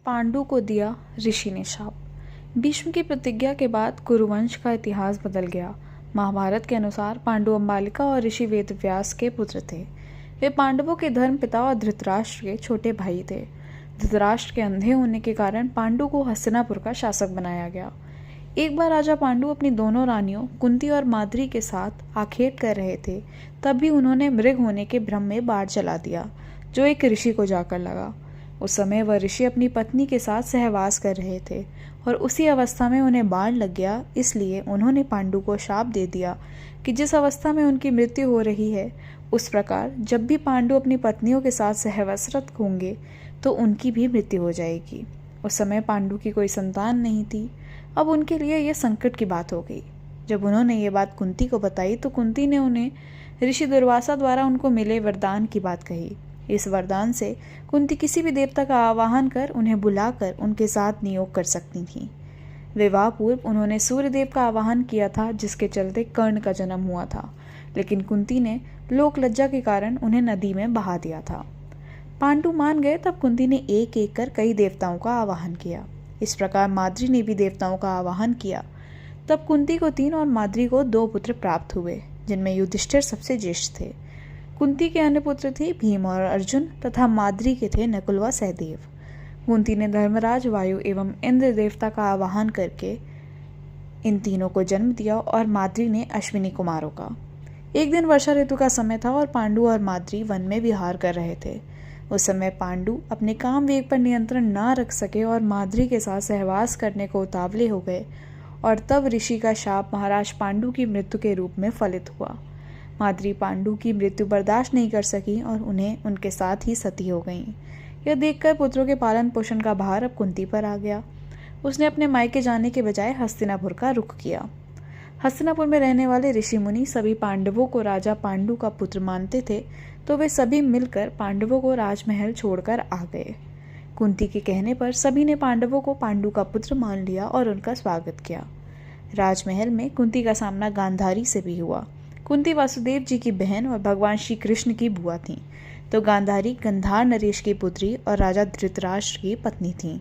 पांडु को दिया ऋषि ने शाप। भीष्म की प्रतिज्ञा के बाद कुरुवंश का इतिहास बदल गया। महाभारत के अनुसार पांडु अंबालिका और ऋषि वेदव्यास के पुत्र थे। वे पांडवों के धर्म पिता और धृतराष्ट्र के छोटे भाई थे। धृतराष्ट्र के अंधे होने के कारण पांडु को हस्तिनापुर का शासक बनाया गया। एक बार राजा पांडु अपनी दोनों रानियों कुंती और माद्री के साथ आखेट कर रहे थे, तब भी उन्होंने मृग होने के भ्रम में बाण चला दिया, जो एक ऋषि को जाकर लगा। उस समय वह ऋषि अपनी पत्नी के साथ सहवास कर रहे थे और उसी अवस्था में उन्हें बाण लग गया। इसलिए उन्होंने पांडु को शाप दे दिया कि जिस अवस्था में उनकी मृत्यु हो रही है, उस प्रकार जब भी पांडु अपनी पत्नियों के साथ सहवासरत होंगे तो उनकी भी मृत्यु हो जाएगी। उस समय पांडु की कोई संतान नहीं थी। अब उनके लिए यह संकट की बात हो गई। जब उन्होंने ये बात कुंती को बताई तो कुंती ने उन्हें ऋषि दुर्वासा द्वारा उनको मिले वरदान की बात कही। इस वरदान से कुंती किसी भी देवता का आवाहन कर उन्हें बुलाकर उनके साथ नियोग कर सकती थीं। विवाह पूर्व उन्होंने सूर्यदेव का आवाहन किया था, जिसके चलते कर्ण का जन्म हुआ था, लेकिन कुंती ने लोक लज्जा के कारण उन्हें नदी में बहा दिया था। पांडु मान गए तब कुंती ने एक एक कर कई देवताओं का आवाहन किया। इस प्रकार माद्री ने भी देवताओं का आवाहन किया। तब कुंती को 3 और माद्री को 2 पुत्र प्राप्त हुए, जिनमें युधिष्ठिर सबसे ज्येष्ठ थे। कुंती के अन्य पुत्र थे भीम और अर्जुन तथा माद्री के थे नकुल व सहदेव। कुंती ने धर्मराज, वायु एवं इंद्र देवता का आवाहन करके इन तीनों को जन्म दिया और माद्री ने अश्विनी कुमारों का। एक दिन वर्षा ऋतु का समय था और पांडु और माद्री वन में विहार कर रहे थे। उस समय पांडु अपने काम वेग पर नियंत्रण ना रख सके और माद्री के साथ सहवास करने को उतावले हो गए, और तब ऋषि का शाप महाराज पांडु की मृत्यु के रूप में फलित हुआ। माद्री पांडु की मृत्यु बर्दाश्त नहीं कर सकी और उन्हें उनके साथ ही सती हो गईं। यह देखकर पुत्रों के पालन पोषण का भार अब कुंती पर आ गया। उसने अपने मायके जाने के बजाय हस्तिनापुर का रुख किया। हस्तिनापुर में रहने वाले ऋषि मुनि सभी पांडवों को राजा पांडु का पुत्र मानते थे, तो वे सभी मिलकर पांडवों को राजमहल छोड़कर आ गए। कुंती के कहने पर सभी ने पांडवों को पांडु का पुत्र मान लिया और उनका स्वागत किया। राजमहल में कुंती का सामना गांधारी से भी हुआ। कुंती वासुदेव जी की बहन और भगवान श्री कृष्ण की बुआ थीं, तो गांधारी गंधार नरेश की पुत्री और राजा धृतराष्ट्र की पत्नी थीं।